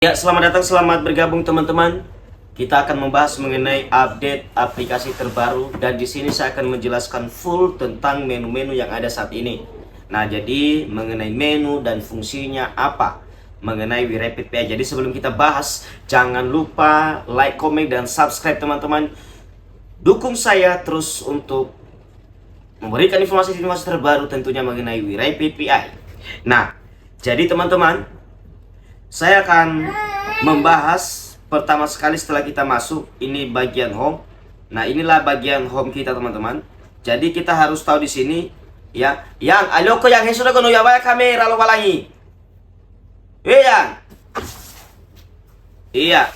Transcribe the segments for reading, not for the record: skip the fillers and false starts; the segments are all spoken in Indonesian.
Ya, selamat datang, selamat bergabung teman-teman. Kita akan membahas mengenai update aplikasi terbaru dan di sini saya akan menjelaskan full tentang menu-menu yang ada saat ini. Nah, jadi mengenai menu dan fungsinya apa mengenai WeRapid PI. Jadi sebelum kita bahas, jangan lupa like, comment, dan subscribe teman-teman. Dukung saya terus untuk memberikan informasi-informasi terbaru tentunya mengenai WeRapid PI. Nah, jadi teman-teman, saya akan membahas pertama sekali setelah kita masuk, ini bagian home. Nah, inilah bagian home kita teman-teman. Jadi kita harus tahu di sini ya, yang aloko yang sudah kono ya kamera lo walangi. Iya. Iya.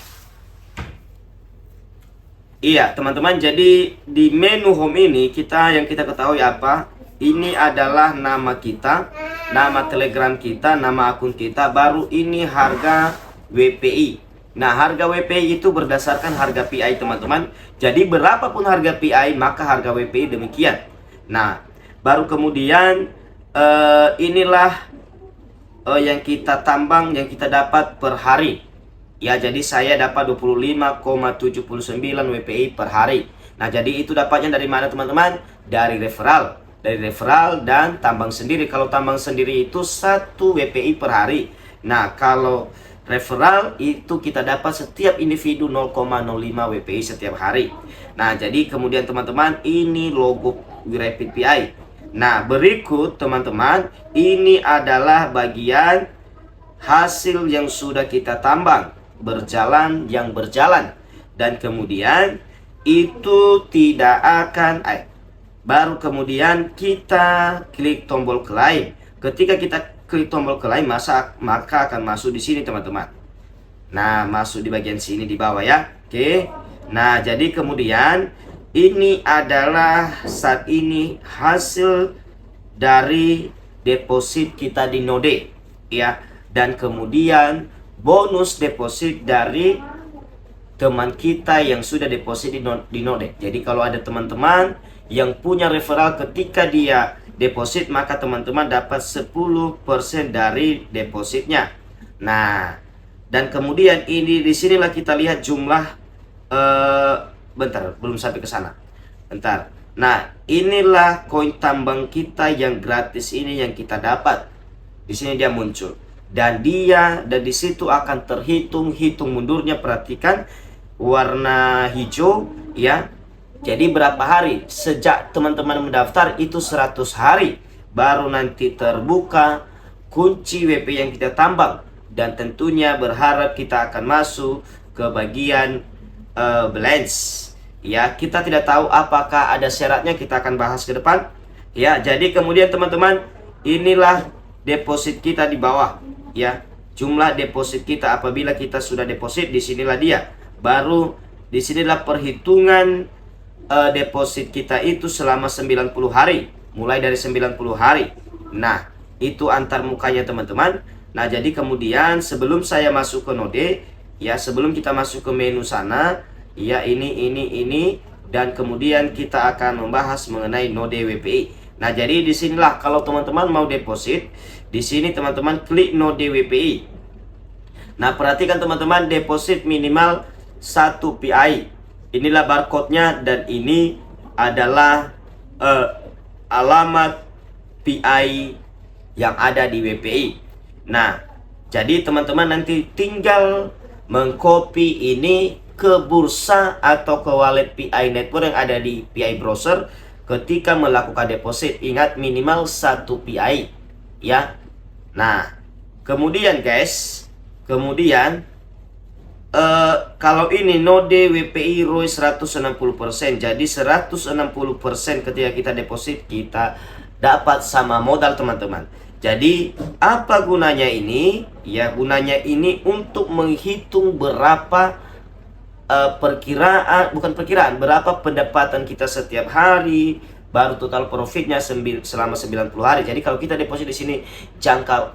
Iya, teman-teman. Jadi di menu home ini yang kita ketahui apa? Ini adalah nama kita, nama Telegram kita, nama akun kita, baru ini harga WPI. Nah, harga WPI itu berdasarkan harga PI teman-teman. Jadi berapapun harga PI, maka harga WPI demikian. Nah, baru kemudian inilah yang kita tambang, yang kita dapat per hari. Ya, jadi saya dapat 25,79 WPI per hari. Nah, jadi itu dapatnya dari mana teman-teman? Dari referral. Dari referral dan tambang sendiri. Kalau tambang sendiri itu 1 WPI per hari. Nah, kalau referral itu kita dapat setiap individu 0,05 WPI setiap hari. Nah, jadi kemudian teman-teman, ini logo WeRapid PI. Nah, berikut teman-teman, ini adalah bagian hasil yang sudah kita tambang, berjalan yang berjalan. Dan kemudian itu tidak akan baru kemudian kita klik tombol klaim. Ketika kita klik tombol klaim, maka akan masuk di sini teman-teman. Nah, masuk di bagian sini di bawah ya. Oke. Nah, jadi kemudian ini adalah saat ini hasil dari deposit kita di Node ya. Dan kemudian bonus deposit dari teman kita yang sudah deposit di Node. Jadi kalau ada teman-teman yang punya referral, ketika dia deposit maka teman-teman dapat 10% dari depositnya. Nah, dan kemudian ini disinilah kita lihat jumlah bentar, belum sampai ke sana. Bentar. Nah, inilah koin tambang kita yang gratis ini yang kita dapat. Di sini dia muncul. Dan di situ akan terhitung mundurnya. Perhatikan warna hijau ya. Jadi berapa hari sejak teman-teman mendaftar itu 100 hari baru nanti terbuka kunci WP yang kita tambang. Dan tentunya berharap kita akan masuk ke bagian balance ya. Kita tidak tahu apakah ada syaratnya, kita akan bahas ke depan ya. Jadi kemudian teman-teman, inilah deposit kita di bawah ya. Jumlah deposit kita apabila kita sudah deposit, disinilah dia. Baru disinilah perhitungan deposit kita itu selama 90 hari. Mulai dari 90 hari. Nah, itu antar mukanya teman-teman. Nah, jadi kemudian sebelum saya masuk ke Node ya, sebelum kita masuk ke menu sana ya, ini dan kemudian kita akan membahas mengenai Node WPI. Nah, jadi disinilah kalau teman-teman mau deposit, di sini teman-teman klik Node WPI. Nah, perhatikan teman-teman, deposit minimal 1 PI. Inilah barcode-nya dan ini adalah alamat PI yang ada di WPI. Nah, jadi teman-teman nanti tinggal mengcopy ini ke bursa atau ke wallet PI network yang ada di PI browser ketika melakukan deposit. Ingat minimal 1 PI ya. Nah, kemudian guys, kalau ini Node WPI ROI 160%. Jadi 160% ketika kita deposit kita dapat sama modal teman-teman. Jadi apa gunanya ini? Ya, gunanya ini untuk menghitung berapa berapa pendapatan kita setiap hari, baru total profitnya selama 90 hari. Jadi kalau kita deposit di sini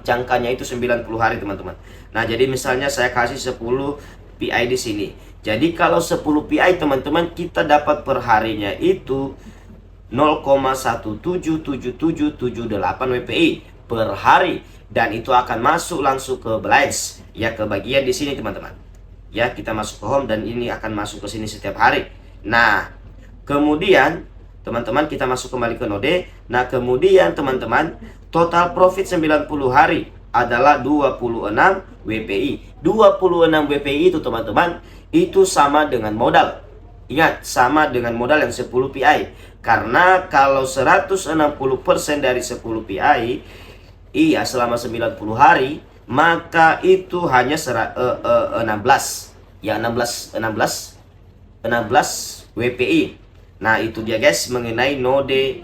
jangkanya itu 90 hari teman-teman. Nah, jadi misalnya saya kasih 10 PI di sini. Jadi kalau 10 PI teman-teman, kita dapat per harinya itu 0,177778 WPI. per hari, dan itu akan masuk langsung ke balance ya, ke bagian di sini teman-teman. Ya, kita masuk ke home dan ini akan masuk ke sini setiap hari. Nah, kemudian teman-teman kita masuk kembali ke node. Nah, kemudian teman-teman total profit 90 hari adalah 26 WPI. 26 WPI itu teman-teman itu sama dengan modal. Ingat, sama dengan modal yang 10 PI. Karena kalau 160% dari 10 PI, iya, selama 90 hari, maka itu hanya 16. Ya, 16 WPI. Nah, itu dia guys mengenai node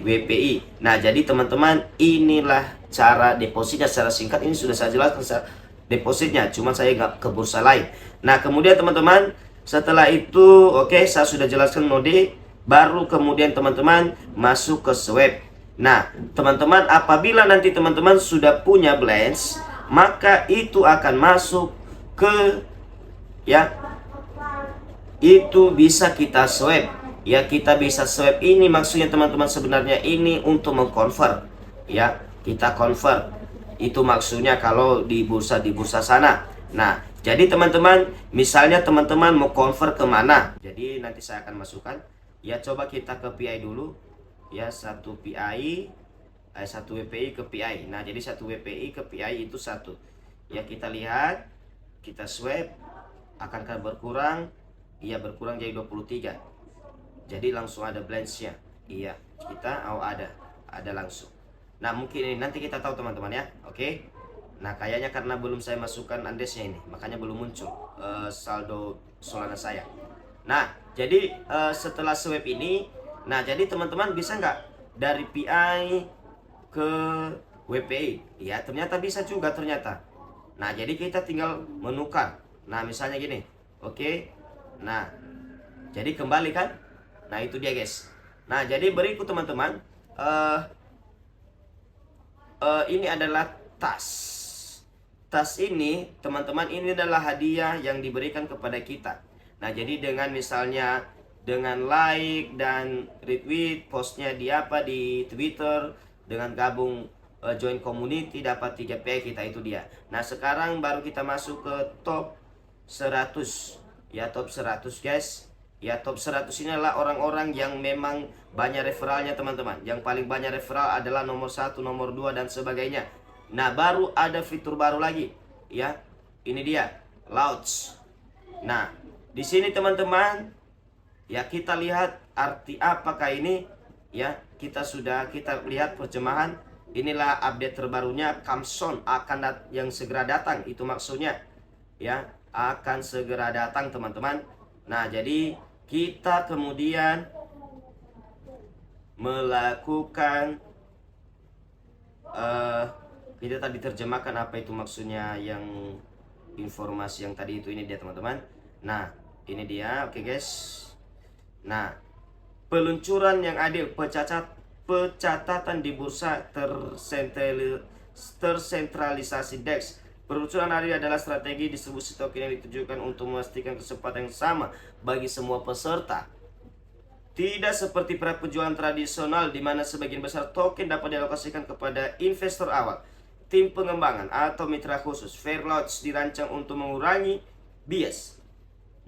WPI. Nah, jadi teman-teman, inilah cara depositnya secara singkat. Ini sudah saya jelaskan depositnya, cuma saya nggak ke bursa lain. Nah, kemudian teman-teman, setelah itu saya sudah jelaskan node, baru kemudian teman-teman masuk ke swap. Nah, teman-teman, apabila nanti teman-teman sudah punya balance, maka itu akan masuk ke itu bisa kita swap. Ya, kita bisa swap. Ini maksudnya teman-teman, sebenarnya ini untuk mengconvert. Ya, kita convert. Itu maksudnya kalau di bursa sana. Nah, jadi teman-teman, misalnya teman-teman mau convert ke mana? Jadi nanti saya akan masukkan. Ya, coba kita ke PI dulu. Ya, 1 PI, 1 WPI ke PI. Nah, jadi 1 WPI ke PI itu 1. Ya, kita lihat, kita swap, akankah berkurang? Iya, berkurang jadi 23. Jadi langsung ada balance-nya. Iya, kita ada langsung. Nah, mungkin ini nanti kita tahu teman-teman ya. Oke. Nah, kayaknya karena belum saya masukkan andesnya ini, makanya belum muncul saldo Solana saya. Nah, jadi setelah swap ini, nah jadi teman-teman bisa nggak dari PI ke WPI? Ya, ternyata bisa juga ternyata. Nah, jadi kita tinggal menukar. Nah, misalnya gini. Oke. Nah, jadi kembali kan? Nah, itu dia guys. Nah, jadi berikut teman-teman, ini adalah tas. Tas ini teman-teman, ini adalah hadiah yang diberikan kepada kita. Nah, jadi dengan misalnya dengan like dan retweet postnya di Twitter, dengan gabung join community dapat 3 PI kita, itu dia. Nah, sekarang baru kita masuk ke top 100. Ya, top 100 guys. Ya, top 100 ini adalah orang-orang yang memang banyak referralnya teman-teman. Yang paling banyak referral adalah nomor 1, nomor 2 dan sebagainya. Nah, baru ada fitur baru lagi. Ya, ini dia, launch. Nah, di sini teman-teman, ya kita lihat arti apakah ini. Ya, kita lihat terjemahan. Inilah update terbarunya, Kamson akan yang segera datang. Itu maksudnya. Ya, akan segera datang teman-teman. Nah, jadi kita kemudian melakukan kita tadi terjemahkan apa itu maksudnya, yang informasi yang tadi itu. Ini dia teman-teman. Nah, ini dia. Oke guys. Nah, peluncuran yang adil, pencatatan di bursa tersentralisasi DEX. Peluncuran adil adalah strategi distribusi token yang ditujukan untuk memastikan kesempatan yang sama bagi semua peserta. Tidak seperti para penjualan tradisional di mana sebagian besar token dapat dialokasikan kepada investor awal, tim pengembangan, atau mitra khusus. Fair launch dirancang untuk mengurangi bias,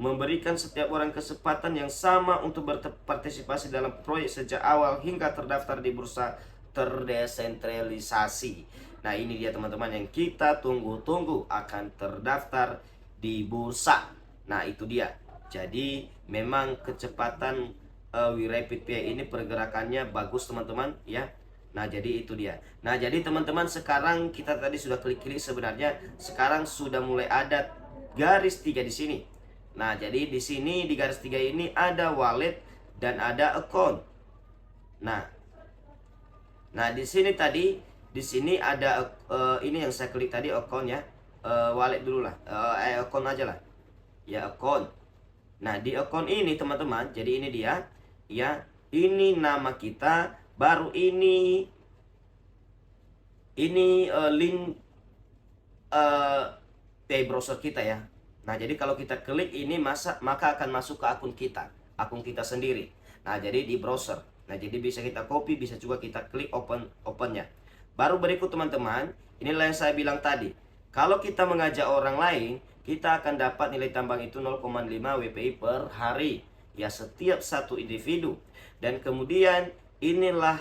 memberikan setiap orang kesempatan yang sama untuk berpartisipasi dalam proyek sejak awal hingga terdaftar di bursa terdesentralisasi. Nah, ini dia teman-teman yang kita tunggu-tunggu, akan terdaftar di bursa. Nah, itu dia. Jadi memang kecepatan WeRapidPay ini pergerakannya bagus teman-teman ya. Nah, jadi itu dia. Nah, jadi teman-teman, sekarang kita tadi sudah klik-klik, sebenarnya sekarang sudah mulai ada garis 3 di sini. Nah, jadi di sini di garis 3 ini ada wallet dan ada account. Nah, di sini tadi ada ini yang saya klik tadi, account ya. Wallet dulu lah. Account aja lah. Ya, account. Nah, di account ini teman-teman, jadi ini dia. Ya, ini nama kita, baru ini link pay browser kita ya. Nah, jadi kalau kita klik ini maka akan masuk ke akun kita sendiri. Nah, jadi di browser. Nah, jadi bisa kita copy, bisa juga kita klik opennya. Baru berikut teman-teman, inilah yang saya bilang tadi. Kalau kita mengajak orang lain, kita akan dapat nilai tambang itu 0,5 WPI per hari. Ya, setiap satu individu. Dan kemudian inilah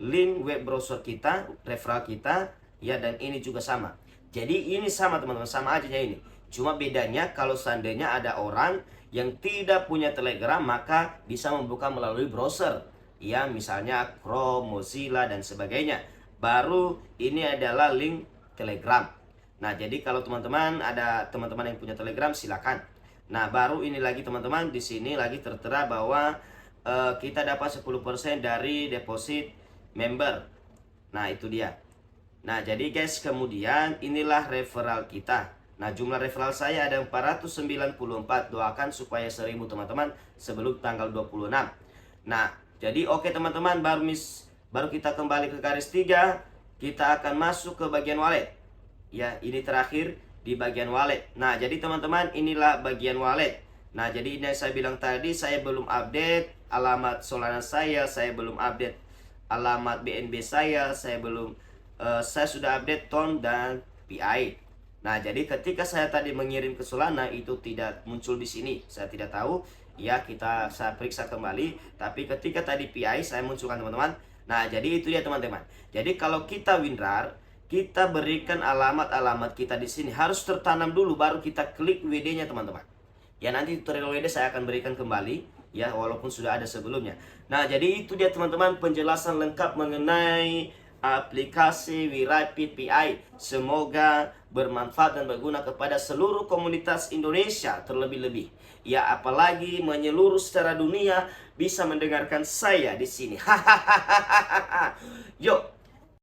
link web browser kita, referral kita. Ya, dan ini juga sama. Jadi ini sama teman-teman, sama aja ini. Cuma bedanya kalau seandainya ada orang yang tidak punya Telegram, maka bisa membuka melalui browser. Ya, misalnya Chrome, Mozilla, dan sebagainya. Baru ini adalah link Telegram. Nah, jadi kalau teman-teman ada teman-teman yang punya Telegram, silakan. Nah, baru ini lagi teman-teman, di sini lagi tertera bahwa kita dapat 10% dari deposit member. Nah, itu dia. Nah, jadi guys, kemudian inilah referral kita. Nah, jumlah referral saya ada 494. Doakan supaya 1000 teman-teman sebelum tanggal 26. Nah, jadi oke teman-teman, baru kita kembali ke garis 3. Kita akan masuk ke bagian wallet. Ya, ini terakhir di bagian wallet. Nah, jadi teman-teman, inilah bagian wallet. Nah, jadi ini yang saya bilang tadi, saya belum update alamat Solana saya belum update alamat BNB saya belum saya sudah update TON dan PI. Nah, jadi ketika saya tadi mengirim ke Solana itu tidak muncul di sini. Saya tidak tahu. Ya, saya periksa kembali. Tapi ketika tadi PI saya munculkan teman-teman. Nah, jadi itu ya teman-teman. Jadi kalau kita WinRAR, kita berikan alamat-alamat kita di sini harus tertanam dulu, baru kita klik WD-nya teman-teman. Ya, nanti tutorial WD saya akan berikan kembali, ya, walaupun sudah ada sebelumnya. Nah, jadi itu dia teman-teman penjelasan lengkap mengenai aplikasi WeRapid PI. Semoga bermanfaat dan berguna kepada seluruh komunitas Indonesia terlebih-lebih. Ya, apalagi menyeluruh secara dunia bisa mendengarkan saya di sini. Hahaha. Yuk,